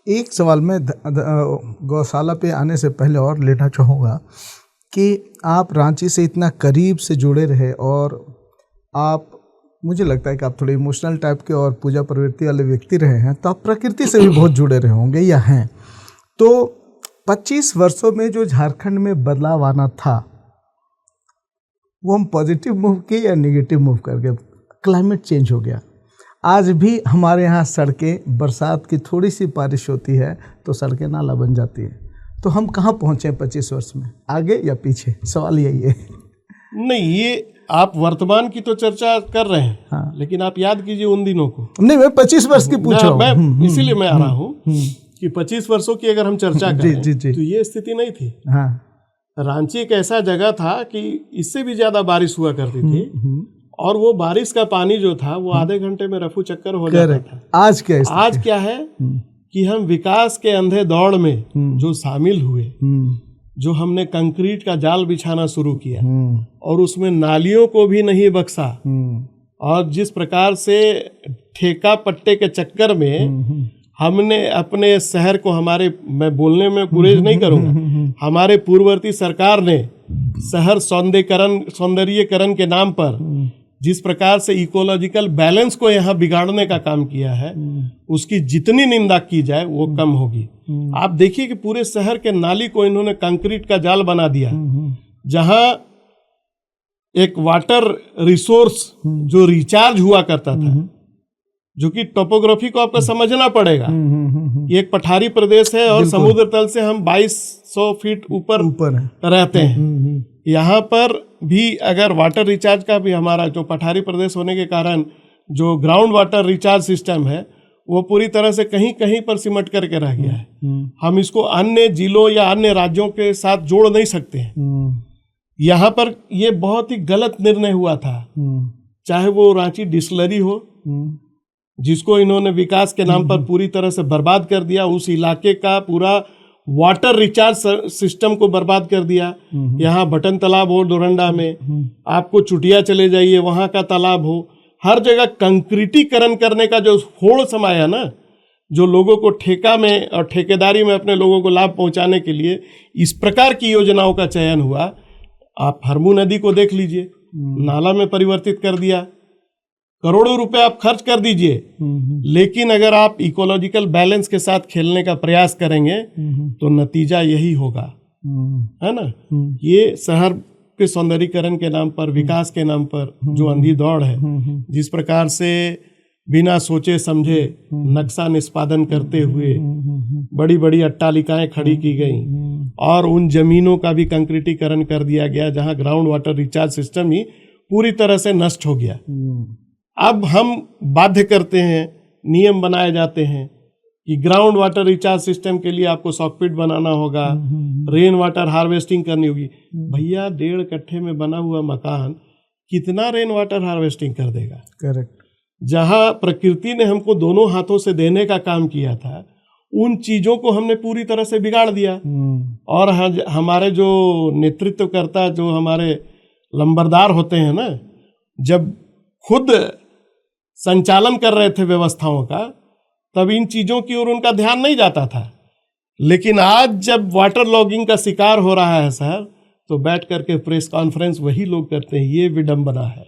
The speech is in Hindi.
एक सवाल मैं गौशाला पे आने से पहले और लेना चाहूँगा कि आप रांची से इतना करीब से जुड़े रहे और आप, मुझे लगता है कि आप थोड़े इमोशनल टाइप के और पूजा प्रवृत्ति वाले व्यक्ति रहे हैं, तो आप प्रकृति से भी बहुत जुड़े रहे होंगे या हैं। तो 25 वर्षों में जो झारखंड में बदलाव आना था वो हम पॉजिटिव मूव किए या नेगेटिव मूव कर गए? क्लाइमेट चेंज हो गया। आज भी हमारे यहाँ सड़कें, बरसात की थोड़ी सी बारिश होती है तो सड़कें नाला बन जाती है। तो हम कहाँ पहुँचे 25 वर्ष में, आगे या पीछे? सवाल यही है। नहीं, ये आप वर्तमान की तो चर्चा कर रहे हैं। हाँ। लेकिन आप याद कीजिए उन दिनों को। नहीं, मैं 25 वर्ष की पूछ रहा हूँ, इसीलिए मैं आ रहा हूँ कि 25 वर्षों की अगर हम चर्चा करें तो ये स्थिति नहीं थी। हाँ। रांची एक ऐसा जगह था कि इससे भी ज्यादा बारिश हुआ करती थी और वो बारिश का पानी जो था वो आधे घंटे में रफू चक्कर हो जाता था। आज क्या है कि हम विकास के अंधे दौड़ में जो शामिल हुए, जो हमने कंक्रीट का जाल बिछाना शुरू किया और उसमें नालियों को भी नहीं बख्शा, और जिस प्रकार से ठेका पट्टे के चक्कर में हमने अपने शहर को, मैं बोलने में गुरेज नहीं करूंगा, हमारे पूर्ववर्ती सरकार ने शहर सौंदर्यीकरण के नाम पर जिस प्रकार से इकोलॉजिकल बैलेंस को यहाँ बिगाड़ने का काम किया है, उसकी जितनी निंदा की जाए वो कम होगी। आप देखिए कि पूरे शहर के नाली को इन्होंने कंक्रीट का जाल बना दिया, जहां एक वाटर रिसोर्स जो रिचार्ज हुआ करता था, जो कि टोपोग्राफी को आपको समझना पड़ेगा। ये एक पठारी प्रदेश है और समुद्र तल से हम 2200 फीट ऊपर रहते हैं। यहाँ पर भी अगर वाटर रिचार्ज का भी, हमारा जो पठारी प्रदेश होने के कारण जो ग्राउंड वाटर रिचार्ज सिस्टम है वो पूरी तरह से कहीं कहीं पर सिमट करके रह गया है। हम इसको अन्य जिलों या अन्य राज्यों के साथ जोड़ नहीं सकते हैं। यहाँ पर ये बहुत ही गलत निर्णय हुआ था, चाहे वो रांची डिस्टिलरी हो जिसको इन्होंने विकास के नाम पर पूरी तरह से बर्बाद कर दिया, उस इलाके का पूरा वाटर रिचार्ज सिस्टम को बर्बाद कर दिया। यहाँ बटन तालाब हो डोरंडा में, आपको चुटिया चले जाइए वहां का तालाब हो, हर जगह कंक्रीटीकरण करने का जो होड़ समाया ना, जो लोगों को ठेका में और ठेकेदारी में अपने लोगों को लाभ पहुंचाने के लिए इस प्रकार की योजनाओं का चयन हुआ। आप हरमू नदी को देख लीजिए, नाला में परिवर्तित कर दिया, करोड़ों रुपए आप खर्च कर दीजिए, लेकिन अगर आप इकोलॉजिकल बैलेंस के साथ खेलने का प्रयास करेंगे तो नतीजा यही होगा, है ना। ये शहर के सौंदर्यीकरण के नाम पर, विकास के नाम पर जो अंधी दौड़ है, जिस प्रकार से बिना सोचे समझे नक्शा निष्पादन करते हुए बड़ी बड़ी अट्टालिकाएं खड़ी की गई और उन जमीनों का भी कंक्रीटीकरण कर दिया गया जहां ग्राउंड वाटर रिचार्ज सिस्टम ही पूरी तरह से नष्ट हो गया। अब हम बाध्य करते हैं, नियम बनाए जाते हैं कि ग्राउंड वाटर रिचार्ज सिस्टम के लिए आपको सॉकपिट बनाना होगा, रेन वाटर हार्वेस्टिंग करनी होगी। भैया 1.5 कट्ठे में बना हुआ मकान कितना रेन वाटर हार्वेस्टिंग कर देगा? करेक्ट। जहां प्रकृति ने हमको दोनों हाथों से देने का काम किया था, उन चीजों को हमने पूरी तरह से बिगाड़ दिया। और हमारे जो नेतृत्वकर्ता, जो हमारे लंबरदार होते हैं ना, जब खुद संचालन कर रहे थे व्यवस्थाओं का, तब इन चीजों की ओर उनका ध्यान नहीं जाता था। लेकिन आज जब वाटर लॉगिंग का शिकार हो रहा है शहर, तो बैठ करके प्रेस कॉन्फ्रेंस वही लोग करते हैं। ये विडंबना है।